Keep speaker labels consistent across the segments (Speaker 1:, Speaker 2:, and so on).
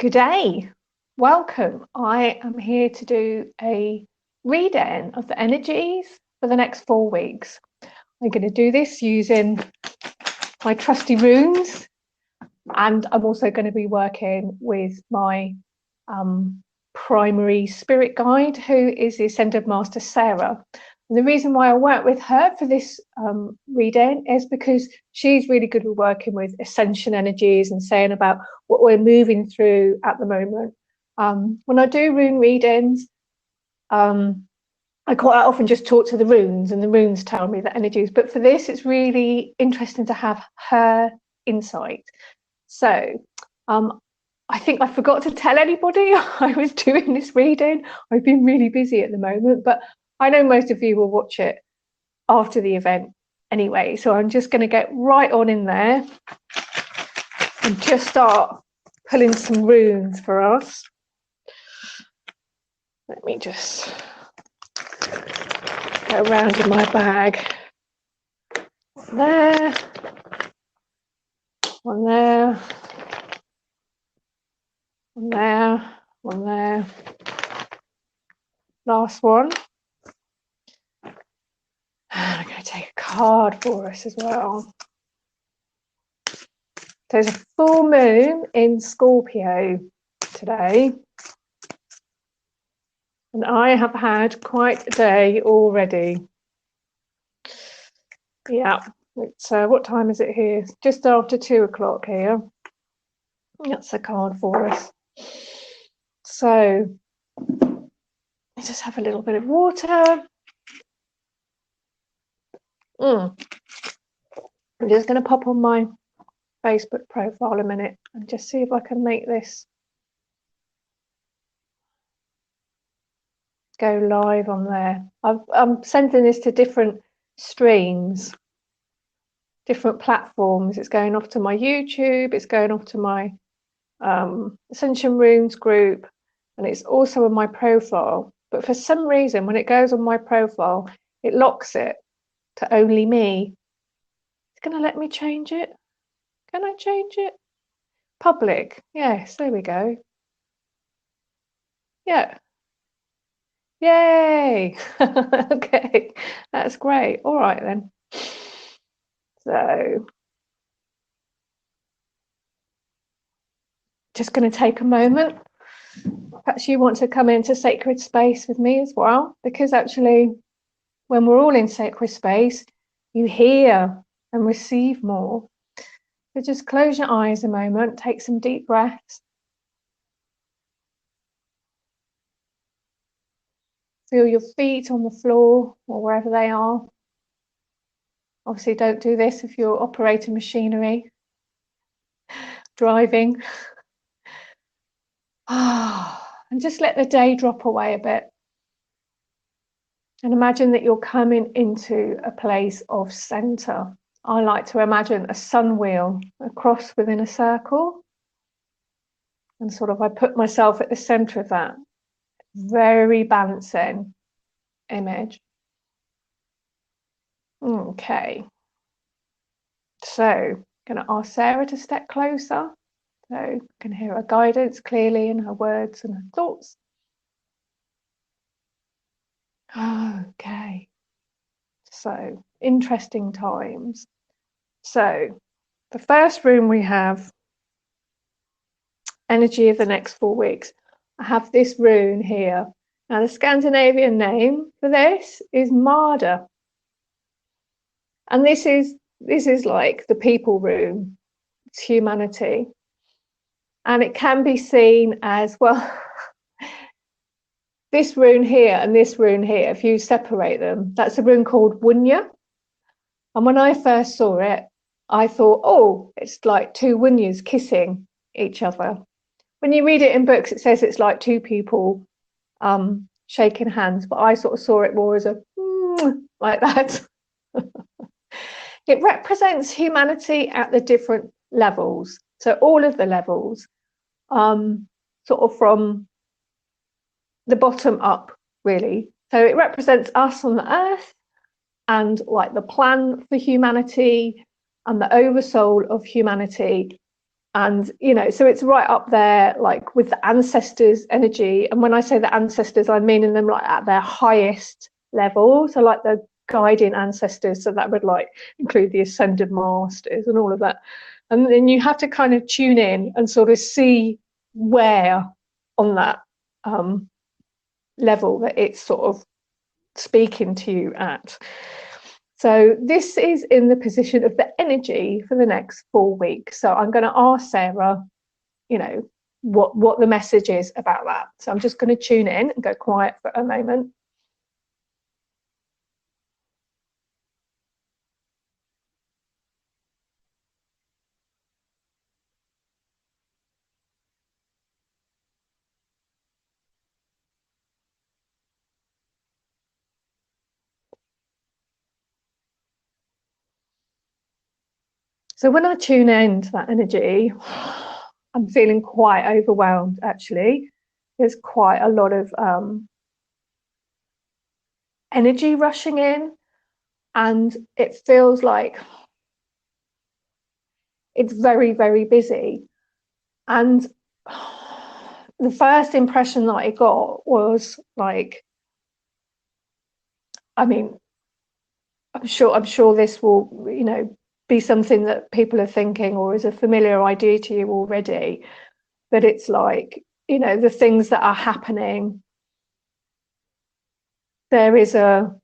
Speaker 1: Good day, welcome. I am here to do a read-in of the energies for the next 4 weeks. I'm going to do this using my trusty runes, and I'm also going to be working with my primary spirit guide, who is the Ascended Master Sarah. And the reason why I work with her for this reading is because she's really good at working with ascension energies and saying about what we're moving through at the moment. When I do rune readings, I quite often just talk to the runes and the runes tell me the energies. But for this, it's really interesting to have her insight. So I think I forgot to tell anybody I was doing this reading. I've been really busy at the moment, but I know most of you will watch it after the event anyway. So I'm just going to get right on in there and just start pulling some runes for us. Let me just go around in my bag. One there, one there, one there, one there. Last one. And I'm going to take a card for us as well. There's a full moon in Scorpio today. And I have had quite a day already. Yeah, it's what time is it here? It's just after 2 o'clock here. That's a card for us. So let's just have a little bit of water. I'm just going to pop on my Facebook profile a minute and just see if I can make this go live on there. I'm sending this to different streams, different platforms. It's going off to my YouTube, it's going off to my Ascension Runes group, and it's also on my profile. But for some reason, when it goes on my profile, it locks it to only me. It's going to let me change it. Can I change it? Public. Yes, there we go. Yeah. Yay. Okay, that's great. All right then. So just going to take a moment. Perhaps you want to come into sacred space with me as well, because actually when we're all in sacred space, you hear and receive more. So just close your eyes a moment, take some deep breaths. Feel your feet on the floor or wherever they are. Obviously, don't do this if you're operating machinery, driving. And just let the day drop away a bit. And imagine that you're coming into a place of center. I like to imagine a sun wheel, a cross within a circle. And sort of I put myself at the center of that. Very balancing image. Okay. So I'm going to ask Sarah to step closer. So I can hear her guidance clearly in her words and her thoughts. Okay. So interesting times. So the first room we have, energy of the next 4 weeks. I have this rune here. Now the Scandinavian name for this is Marder. And this is like the people rune. It's humanity. And it can be seen as, well, this rune here and this rune here, if you separate them, that's a rune called Wunya. And when I first saw it, I thought, oh, it's like two Wunyas kissing each other. When you read it in books, it says it's like two people shaking hands, but I sort of saw it more as a like that. It represents humanity at the different levels. So all of the levels, sort of from the bottom up, really. So it represents us on the earth and like the plan for humanity and the oversoul of humanity. And so it's right up there, like with the ancestors' energy. And when I say the ancestors, I mean them like at their highest level, so like the guiding ancestors. So that would like include the ascended masters and all of that. And then you have to kind of tune in and sort of see where on that level that it's sort of speaking to you at. So this is in the position of the energy for the next 4 weeks. So I'm going to ask Sarah, what the message is about that. So I'm just going to tune in and go quiet for a moment. So when I tune in to that energy, I'm feeling quite overwhelmed, actually. There's quite a lot of energy rushing in, and it feels like it's very, very busy. And the first impression that I got was like, I mean, I'm sure this will, be something that people are thinking or is a familiar idea to you already, that it's like, the things that are happening, there is a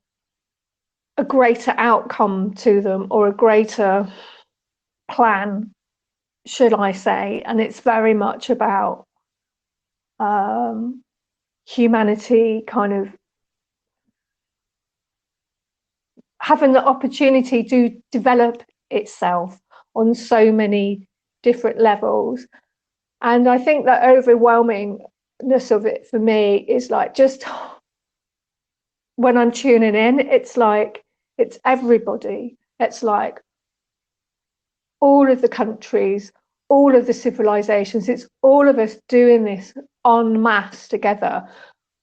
Speaker 1: greater outcome to them, or a greater plan, should I say. And it's very much about humanity kind of having the opportunity to develop itself on so many different levels. And I think that overwhelmingness of it for me is like, just when I'm tuning in, it's like it's everybody. It's like all of the countries, all of the civilizations, it's all of us doing this en masse together,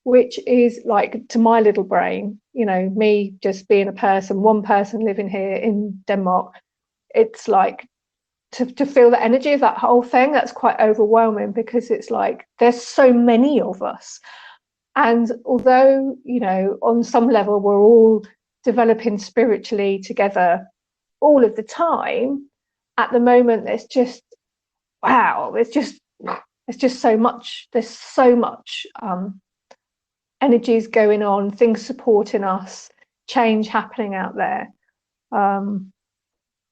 Speaker 1: which is like, to my little brain, me just being one person living here in Denmark, it's like to feel the energy of that whole thing, that's quite overwhelming, because it's like there's so many of us. And although, on some level we're all developing spiritually together all of the time, at the moment there's just, wow, it's just so much. There's so much energies going on, things supporting us, change happening out there.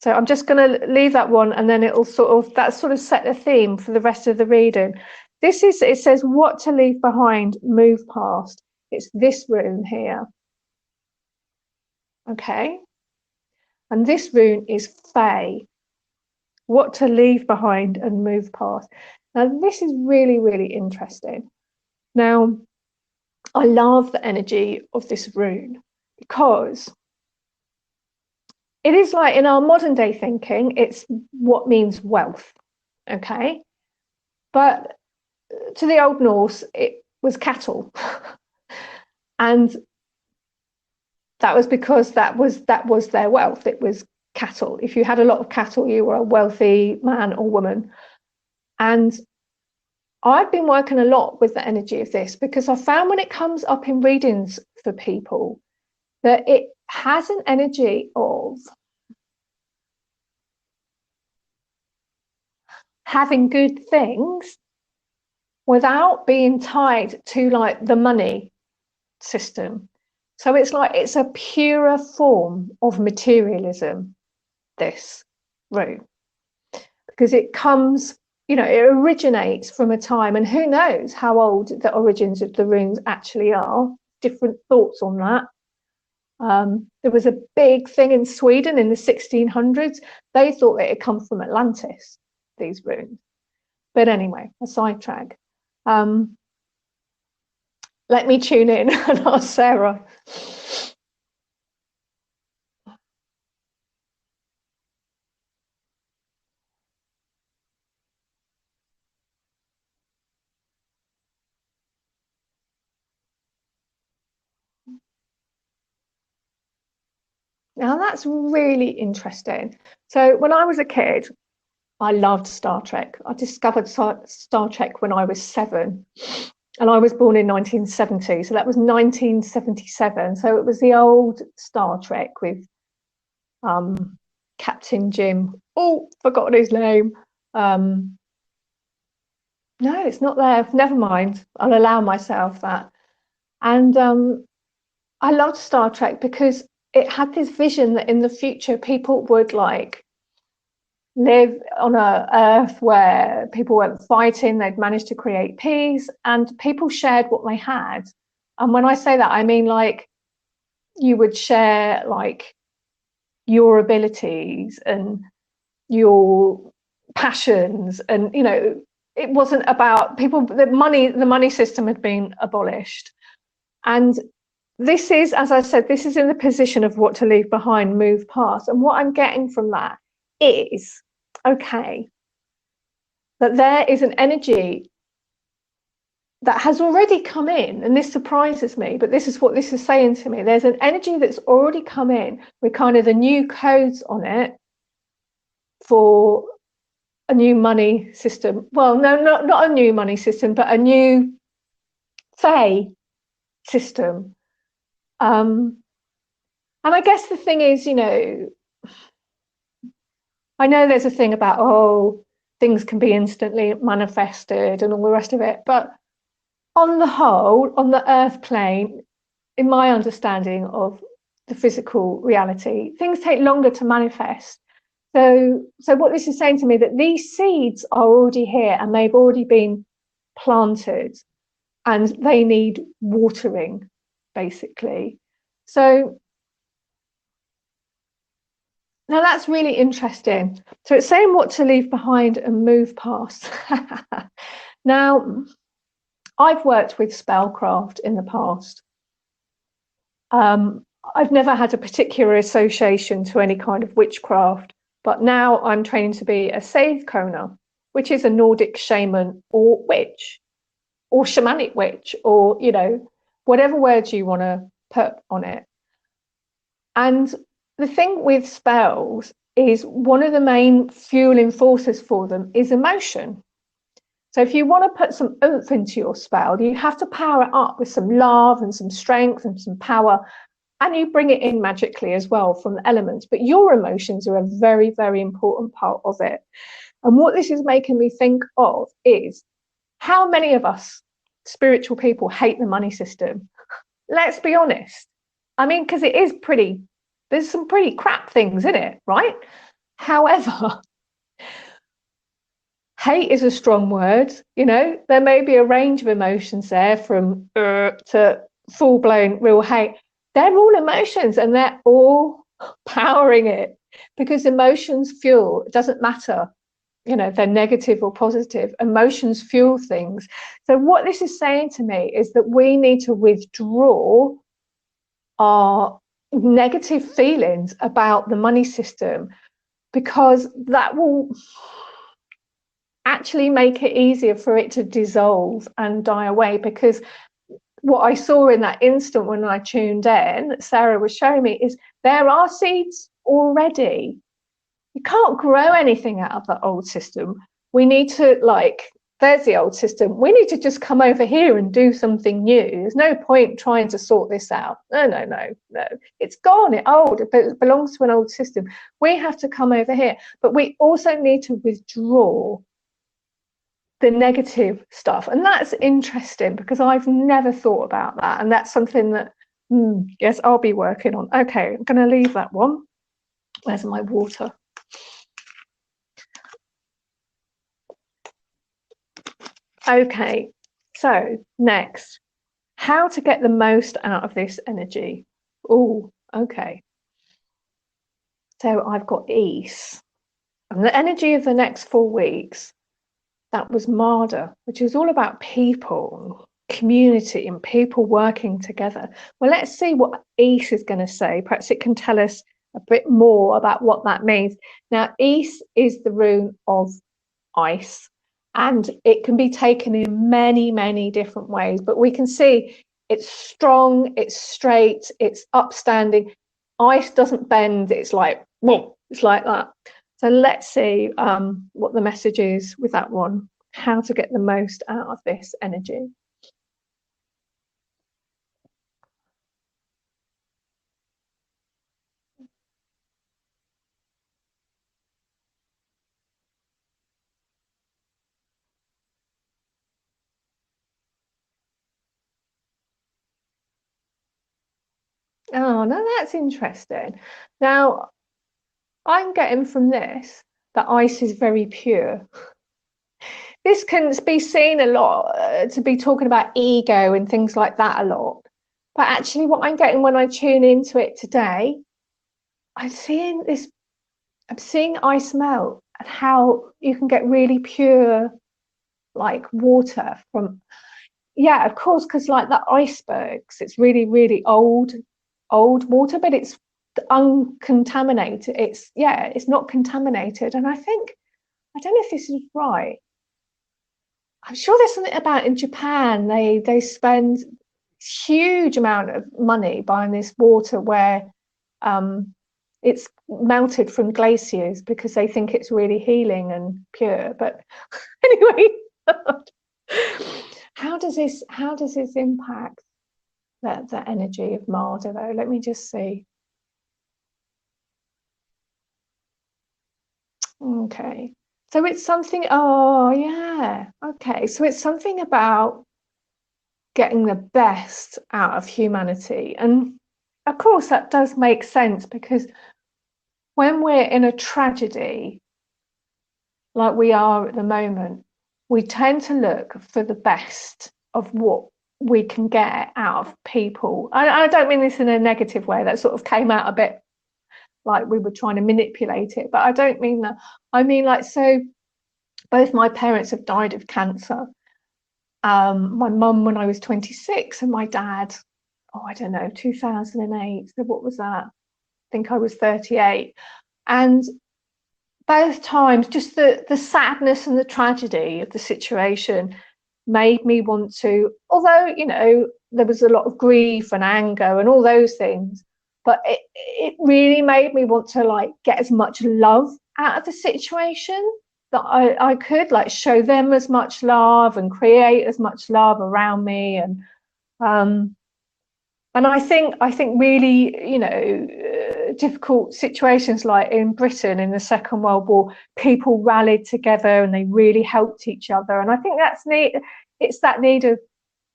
Speaker 1: So I'm just going to leave that one, and then it'll sort of set the theme for the rest of the reading. It says what to leave behind, move past. It's this rune here. Okay. And this rune is Fae. What to leave behind and move past. Now, this is really, really interesting. Now, I love the energy of this rune, because it is like, in our modern day thinking, it's what means wealth. Okay. But to the Old Norse, it was cattle. And that was because that was their wealth. It was cattle. If you had a lot of cattle, you were a wealthy man or woman. And I've been working a lot with the energy of this, because I found when it comes up in readings for people, that it has an energy of having good things without being tied to like the money system. So it's like, it's a purer form of materialism, this rune, because it comes, it originates from a time, and who knows how old the origins of the runes actually are. Different thoughts on that. There was a big thing in Sweden in the 1600s. They thought it had come from Atlantis, these runes. But anyway, a sidetrack. Let me tune in and ask Sarah. Now, that's really interesting. So when I was a kid, I loved Star Trek. I discovered Star Trek when I was 7, and I was born in 1970, so that was 1977. So it was the old Star Trek with Captain Jim. Oh, forgotten his name. No, it's not there. Never mind. I'll allow myself that. And I loved Star Trek because it had this vision that in the future people would like live on a earth where people weren't fighting, they'd managed to create peace, and people shared what they had. And when I say that, I mean like you would share like your abilities and your passions, and you know, it wasn't about people. The money system had been abolished. And this is, as I said, this is in the position of what to leave behind, move past. And what I'm getting from that is, okay, that there is an energy that has already come in, and this surprises me, but this is what this is saying to me. There's an energy that's already come in with kind of the new codes on it for a new money system. Well, no, not a new money system, but a new Fey system. And I guess the thing is, you know, I know there's a thing about, oh, things can be instantly manifested and all the rest of it. But on the whole, on the earth plane, in my understanding of the physical reality, things take longer to manifest. So what this is saying to me, that these seeds are already here and they've already been planted and they need watering, basically. So now that's really interesting. So it's saying what to leave behind and move past. Now, I've worked with spellcraft in the past. I've never had a particular association to any kind of witchcraft, but now I'm training to be a Save Kona, which is a Nordic shaman or witch, or shamanic witch, or, you know, whatever words you want to put on it. And the thing with spells is one of the main fueling forces for them is emotion. So if you want to put some oomph into your spell, you have to power it up with some love and some strength and some power, and you bring it in magically as well from the elements. But your emotions are a very, very important part of it. And what this is making me think of is how many of us spiritual people hate the money system. Let's be honest. I mean, because it is pretty, there's some pretty crap things in it, right? However, hate is a strong word. You know, there may be a range of emotions there, from to full-blown real hate. They're all emotions and they're all powering it, because emotions fuel. It doesn't matter, you know, if they're negative or positive. Emotions fuel things. So what this is saying to me is that we need to withdraw our negative feelings about the money system, because that will actually make it easier for it to dissolve and die away. Because what I saw in that instant when I tuned in, that Sarah was showing me, is there are seeds already. You can't grow anything out of that old system. We need to, like, there's the old system. We need to just come over here and do something new. There's no point trying to sort this out. No. It's gone. It's old. It belongs to an old system. We have to come over here. But we also need to withdraw the negative stuff. And that's interesting, because I've never thought about that. And that's something that, yes, I'll be working on. Okay, I'm going to leave that one. Where's my water? Okay, so next, how to get the most out of this energy. Oh, okay. So I've got Ease. And the energy of the next 4 weeks, that was Marder, which is all about people, community, and people working together. Well, let's see what Ease is going to say. Perhaps it can tell us a bit more about what that means. Now, Ease is the rune of ice, and it can be taken in many, many different ways. But we can see it's strong, it's straight, it's upstanding. Ice doesn't bend. It's like, whoa, it's like that. So let's see what the message is with that one. How to get the most out of this energy. Oh, no, that's interesting. Now, I'm getting from this that ice is very pure. This can be seen a lot to be talking about ego and things like that a lot. But actually, what I'm getting when I tune into it today, I'm seeing this, I'm seeing ice melt and how you can get really pure, like water from, yeah, of course, because like the icebergs, it's really, really old water, but it's uncontaminated. It's, yeah, it's not contaminated. And I think, I don't know if this is right. I'm sure there's something about in Japan, they spend huge amount of money buying this water where it's melted from glaciers because they think it's really healing and pure. But anyway, how does this impact the energy of Marder though? Let me just see. Okay. So it's something, oh yeah. Okay. So it's something about getting the best out of humanity. And of course that does make sense, because when we're in a tragedy like we are at the moment, we tend to look for the best of what we can get out of people. I don't mean this in a negative way. That sort of came out a bit like we were trying to manipulate it, but I don't mean that. I mean, like, so both my parents have died of cancer. My mum when I was 26, and my dad, oh, I don't know, 2008. So what was that? I think I was 38. And both times, just the sadness and the tragedy of the situation made me want to, although, you know, there was a lot of grief and anger and all those things, but it really made me want to like get as much love out of the situation that I could, like show them as much love and create as much love around me. And I think really, you know, difficult situations like in Britain in the Second World War, people rallied together and they really helped each other. And I think that's neat. It's that need of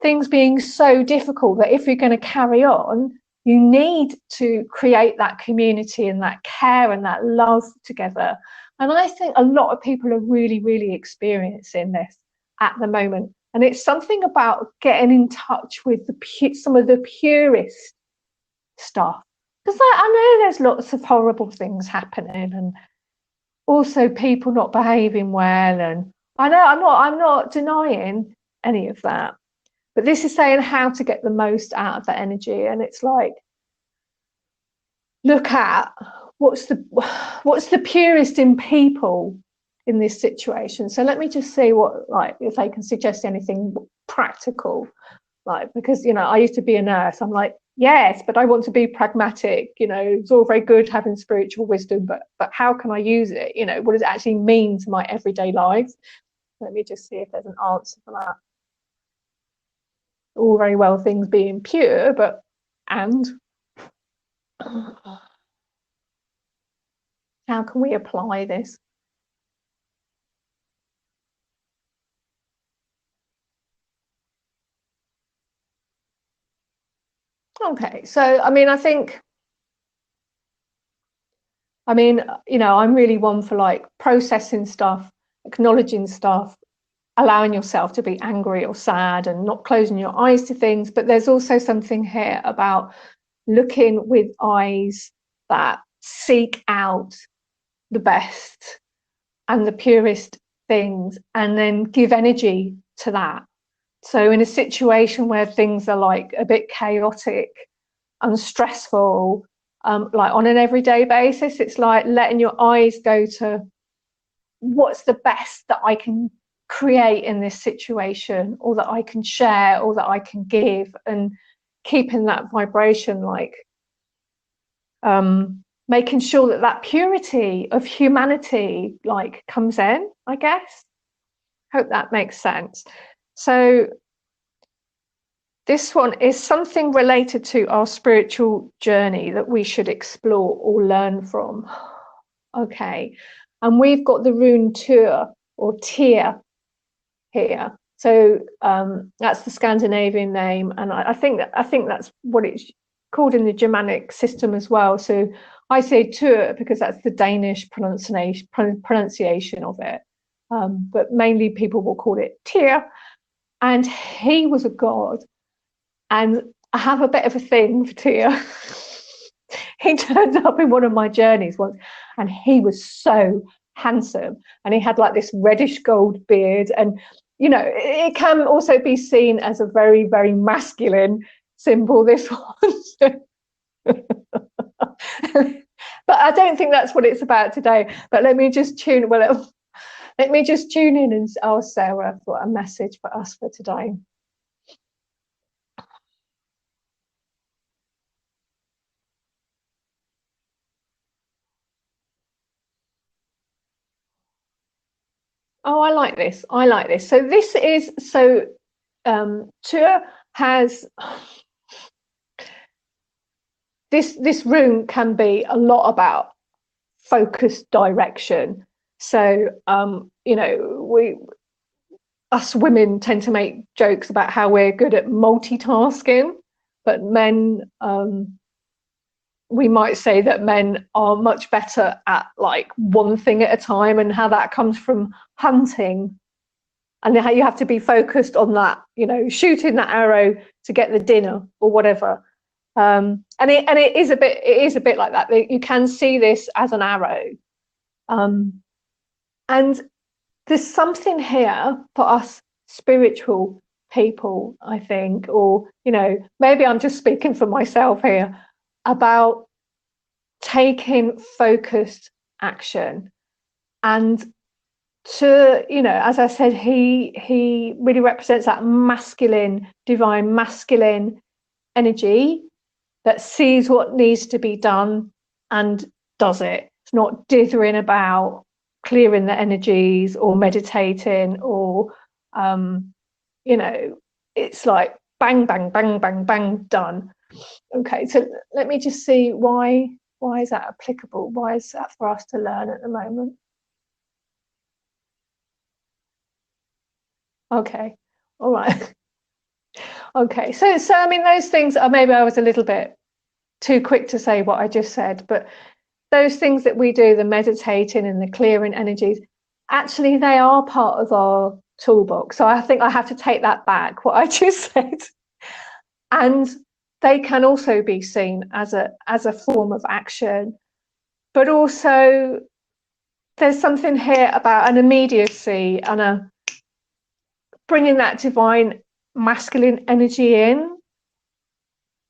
Speaker 1: things being so difficult that if you're going to carry on, you need to create that community and that care and that love together. And I think a lot of people are really, really experiencing this at the moment. And it's something about getting in touch with some of the purest stuff. Because I know there's lots of horrible things happening, and also people not behaving well. And I know I'm not denying any of that. But this is saying how to get the most out of that energy. And it's like, look at what's the purest in people in this situation. So let me just see what, like, if they can suggest anything practical, like, because, you know, I used to be a nurse. I'm like, yes, but I want to be pragmatic. You know, it's all very good having spiritual wisdom, but how can I use it? You know, what does it actually mean to my everyday life? Let me just see if there's an answer for that. All very well things being pure, but and how can we apply this? Okay, so I mean, you know, I'm really one for like processing stuff, acknowledging stuff, allowing yourself to be angry or sad and not closing your eyes to things. But there's also something here about looking with eyes that seek out the best and the purest things, and then give energy to that. So in a situation where things are like a bit chaotic and stressful, like on an everyday basis, it's like letting your eyes go to what's the best that I can create in this situation, or that I can share, or that I can give, and keeping that vibration like making sure that that purity of humanity like comes in, I guess. Hope that makes sense. So this one is something related to our spiritual journey that we should explore or learn from. Okay, and we've got the rune Tyr or Tyr here. So that's the Scandinavian name, and I think that's what it's called in the Germanic system as well. So I say Tyr because that's the Danish pronunciation of it, but mainly people will call it Tyr. And he was a god, and I have a bit of a thing for Tyr. He turned up in one of my journeys once, and he was so handsome, and he had like this reddish gold beard, and you know, it can also be seen as a very, very masculine symbol, this one. But I don't think that's what it's about today. But let me just tune in and ask Sarah for a message for us for today. Oh, I like this. I like this. So this is Tyr has this rune can be a lot about focused direction. So you know, us women tend to make jokes about how we're good at multitasking, but men we might say that men are much better at like one thing at a time, and how that comes from hunting, and how you have to be focused on that, you know, shooting that arrow to get the dinner or whatever. And it is a bit like that. You can see this as an arrow, and there's something here for us spiritual people, I think, or you know, maybe I'm just speaking for myself here, about taking focused action. And to, you know, as I said, he really represents that masculine, divine masculine energy that sees what needs to be done and does it. It's not dithering about clearing the energies or meditating or you know, it's like bang bang bang bang bang, done. Okay, so let me just see why is that applicable? Why is that for us to learn at the moment? Okay, all right. Okay, so I mean, those things are, maybe I was a little bit too quick to say what I just said, but those things that we do, the meditating and the clearing energies, actually they are part of our toolbox. So I think I have to take that back, what I just said. And they can also be seen as a form of action, but also there's something here about an immediacy and a bringing that divine masculine energy in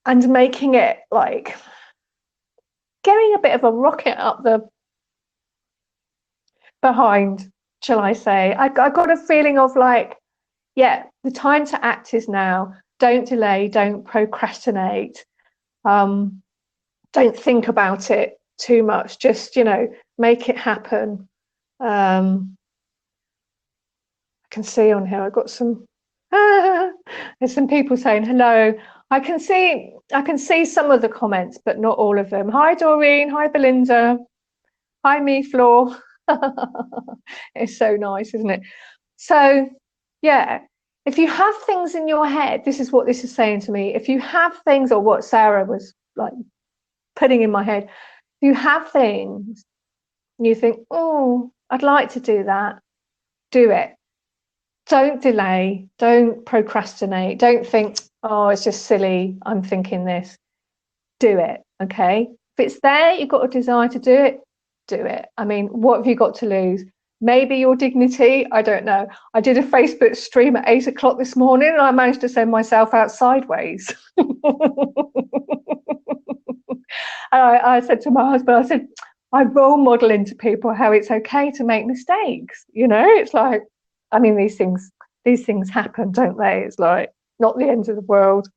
Speaker 1: and making it like getting a bit of a rocket up the behind, shall I say. I got a feeling of like, yeah, the time to act is now. Don't delay, don't procrastinate, don't think about it too much, just, you know, make it happen. I can see on here I've got some there's some people saying hello. I can see some of the comments, but not all of them. Hi Doreen, hi Belinda, hi me Floor. It's so nice, isn't it? So yeah, if you have things in your head, this is what this is saying to me. If you have things, or what Sarah was like putting in my head, you have things and you think, oh, I'd like to do that, do it. Don't delay, don't procrastinate, don't think, oh, it's just silly, I'm thinking this. Do it. Okay, if it's there, you've got a desire to do it, do it. I mean, what have you got to lose? Maybe your dignity, I don't know. I did a Facebook stream at 8 o'clock this morning and I managed to send myself out sideways. I said to my husband, I said, I role modeling to people how it's okay to make mistakes. You know, it's like, I mean, these things happen, don't they? It's like not the end of the world.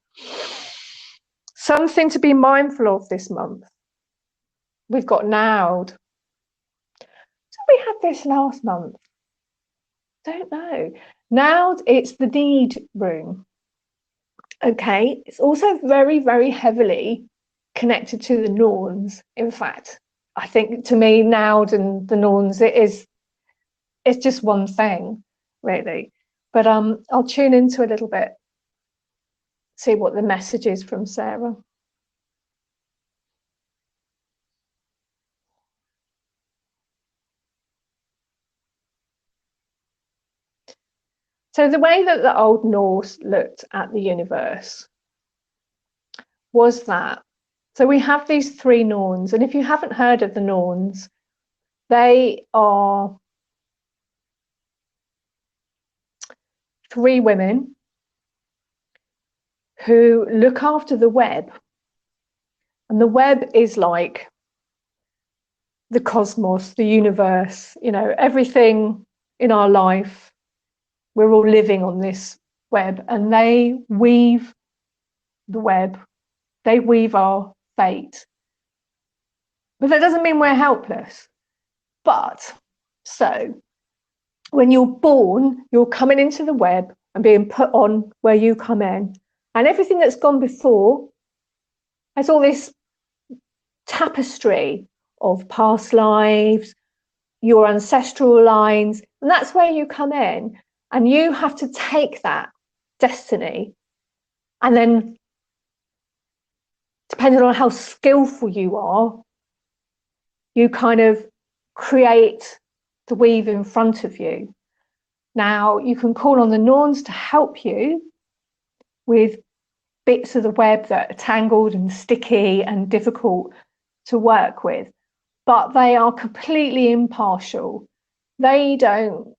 Speaker 1: Something to be mindful of this month. we've got Naud. Did we have this last month? Don't know. Naud, it's the need rune. Okay, it's also very, very heavily connected to the Norns. In fact, I think to me, Naud and the Norns, it's just one thing, really. But I'll tune into a little bit, see what the message is from Sarah. So the way that the Old Norse looked at the universe was that, so we have these three Norns, and if you haven't heard of the Norns, they are three women who look after the web. And the web is like the cosmos, the universe, you know, everything in our life. We're all living on this web, and they weave the web. They weave our fate. But that doesn't mean we're helpless. But so when you're born, you're coming into the web and being put on where you come in. And everything that's gone before has all this tapestry of past lives, your ancestral lines, and that's where you come in. And you have to take that destiny, and then, depending on how skillful you are, you kind of create the weave in front of you. Now, you can call on the Norns to help you with bits of the web that are tangled and sticky and difficult to work with, but they are completely impartial. They don't,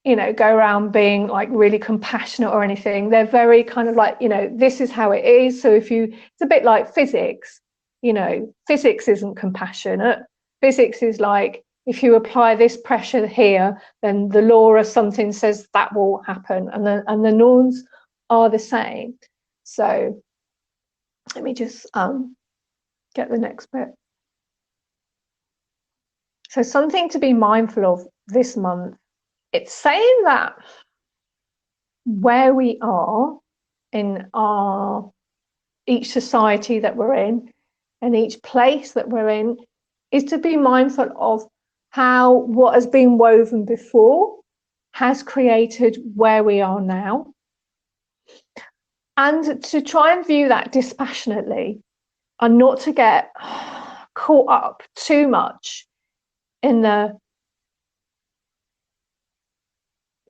Speaker 1: you know, go around being like really compassionate or anything. They're very kind of like, you know, this is how it is. So if you, it's a bit like physics, you know, physics isn't compassionate. Physics is like, if you apply this pressure here, then the law or something says that will happen. And the Norns are the same. So let me just get the next bit. So something to be mindful of this month. It's saying that where we are in our each society that we're in and each place that we're in is to be mindful of how what has been woven before has created where we are now, and to try and view that dispassionately and not to get caught up too much in the,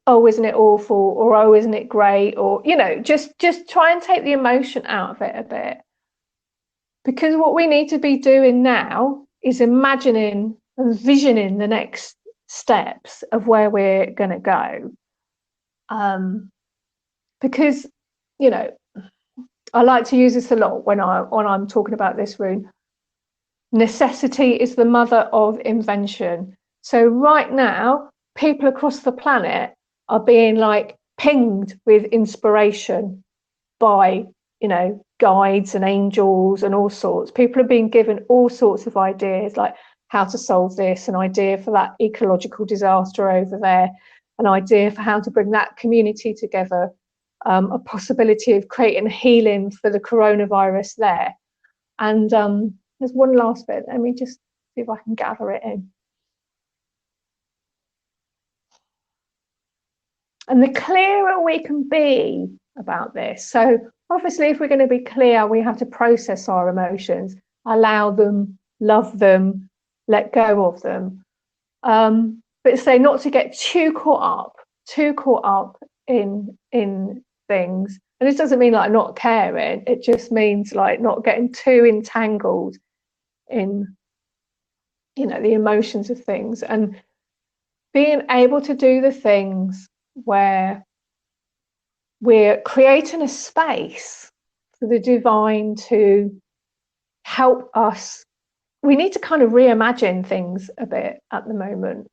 Speaker 1: oh, isn't it awful, or oh, isn't it great, or, you know, just try and take the emotion out of it a bit, because what we need to be doing now is imagining and visioning the next steps of where we're going to go, because, you know, I like to use this a lot when I'm talking about this rune. Necessity is the mother of invention. So right now, people across the planet are being like pinged with inspiration by, you know, guides and angels and all sorts. People are being given all sorts of ideas, like how to solve this, an idea for that ecological disaster over there, an idea for how to bring that community together, a possibility of creating healing for the coronavirus there. And there's one last bit. Let me just see if I can gather it in. And the clearer we can be about this. So obviously, if we're going to be clear, we have to process our emotions, allow them, love them, let go of them. But say not to get too caught up in things. And this doesn't mean like not caring. It just means like not getting too entangled in, you know, the emotions of things, and being able to do the things where we're creating a space for the divine to help us. We need to kind of reimagine things a bit at the moment.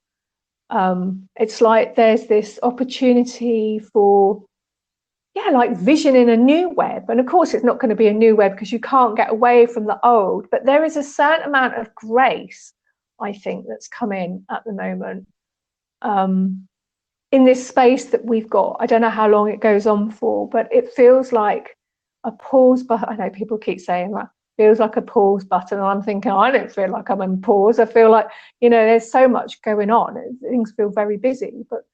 Speaker 1: It's like there's this opportunity for yeah, like visioning a new web. And of course, it's not going to be a new web because you can't get away from the old. But there is a certain amount of grace, I think, that's come in at the moment in this space that we've got. I don't know how long it goes on for, but it feels like a pause button. I know people keep saying that. Feels like a pause button. And I'm thinking, I don't feel like I'm in pause. I feel like, you know, there's so much going on. Things feel very busy. But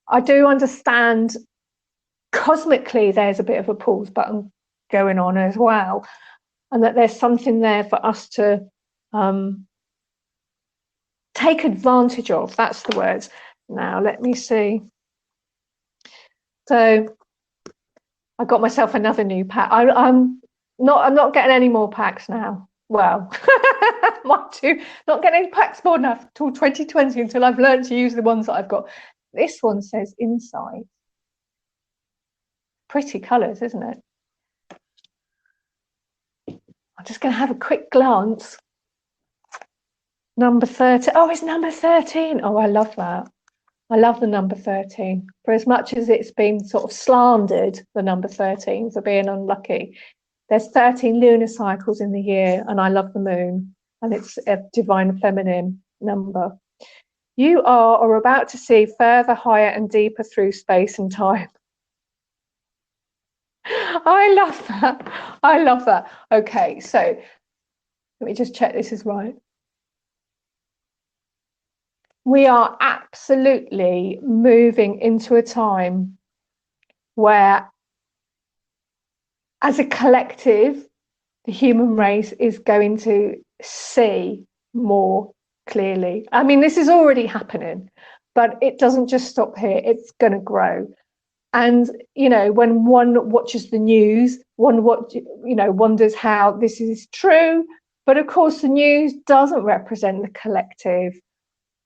Speaker 1: I do understand cosmically there's a bit of a pause button going on as well, and that there's something there for us to take advantage of. That's the words. Now let me see. So I got myself another new pack. I'm not getting any more packs now. Well, not getting any packs more enough till 2020 until I've learned to use the ones that I've got. This one says inside. Pretty colours, isn't it? I'm just going to have a quick glance. Number 13. Oh, it's number 13. Oh, I love that. I love the number 13. For as much as it's been sort of slandered, the number 13 for being unlucky, there's 13 lunar cycles in the year, and I love the moon, and it's a divine feminine number. You are about to see further, higher, and deeper through space and time. I love that. I love that. Okay, so let me just check this is right. We are absolutely moving into a time where, as a collective, the human race is going to see more clearly. I mean, this is already happening, but it doesn't just stop here. It's going to grow. And, you know, when one watches the news, one wonders how this is true. But of course, the news doesn't represent the collective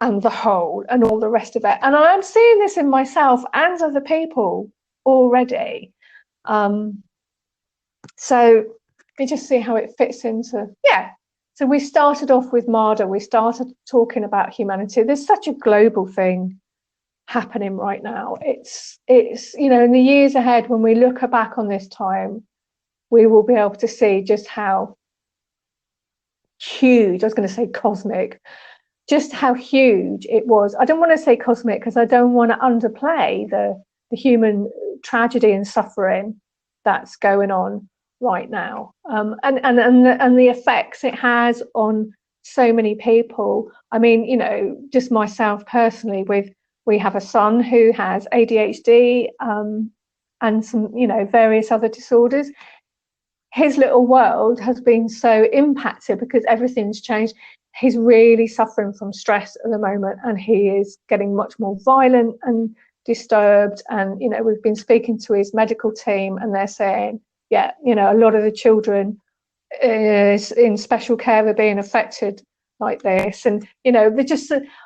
Speaker 1: and the whole and all the rest of it. And I'm seeing this in myself and other people already. So let me just see how it fits into, yeah. So we started off with Marder. We started talking about humanity. There's such a global thing happening right now. It's you know, in the years ahead, when we look back on this time, we will be able to see just how huge, I was going to say cosmic, just how huge it was. I don't want to say cosmic because I don't want to underplay the human tragedy and suffering that's going on right now, and the effects it has on so many people. I mean, you know, just myself personally, we have a son who has ADHD and some, you know, various other disorders. His little world has been so impacted because everything's changed. He's really suffering from stress at the moment, and he is getting much more violent and disturbed. And, you know, we've been speaking to his medical team, and they're saying, yeah, you know, a lot of the children in special care are being affected like this. And, you know,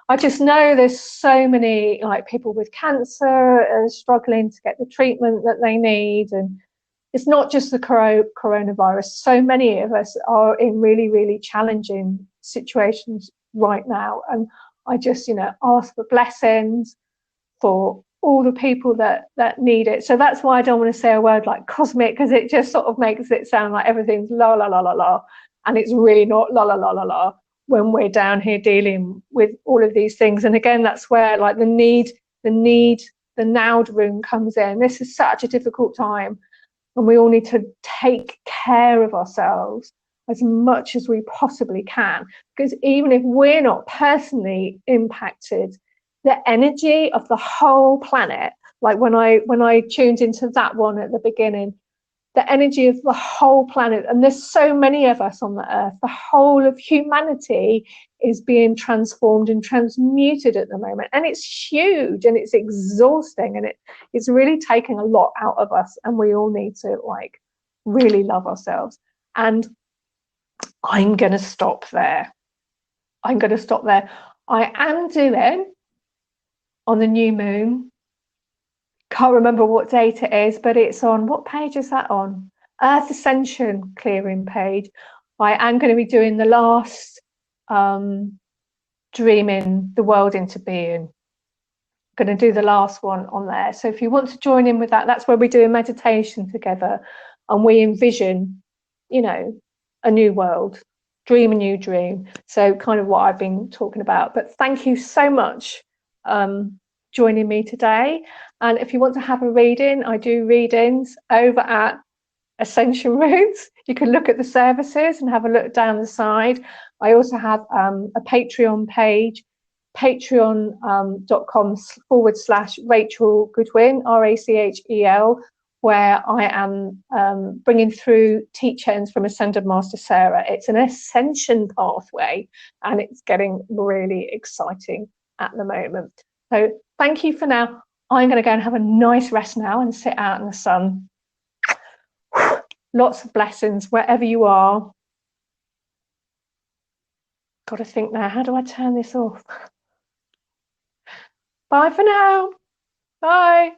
Speaker 1: I just know there's so many, like, people with cancer struggling to get the treatment that they need. And it's not just the coronavirus. So many of us are in really, really challenging situations right now. And I just, you know, ask for blessings for all the people that need it. So that's why I don't want to say a word like cosmic, because it just sort of makes it sound like everything's la la la la la, and it's really not la la la la la when we're down here dealing with all of these things. And again, that's where, like, the now Rune comes in. This is such a difficult time, and we all need to take care of ourselves as much as we possibly can, because even if we're not personally impacted, the energy of the whole planet, like when I tuned into that one at the beginning, the energy of the whole planet, and there's so many of us on the earth, the whole of humanity is being transformed and transmuted at the moment, and it's huge and it's exhausting, and it's really taking a lot out of us, and we all need to, like, really love ourselves. And I'm going to stop there. I am doing, on the new moon, can't remember what date it is, but it's on, what page is that on? Earth Ascension clearing page. I am going to be doing the last dreaming the world into being. I'm going to do the last one on there. So if you want to join in with that, that's where we do a meditation together and we envision, you know, a new world, dream a new dream. So kind of what I've been talking about. But thank you so much joining me today. And if you want to have a reading, I do readings over at Ascension Runes. You can look at the services and have a look down the side. I also have a Patreon page, patreon.com/Rachel Goodwin, RACHEL, where I am bringing through teachings from Ascended Master Sarah. It's an ascension pathway and it's getting really exciting at the moment. So thank you for now. I'm going to go and have a nice rest now and sit out in the sun. Lots of blessings wherever you are. Got to think now, how do I turn this off? Bye for now. Bye.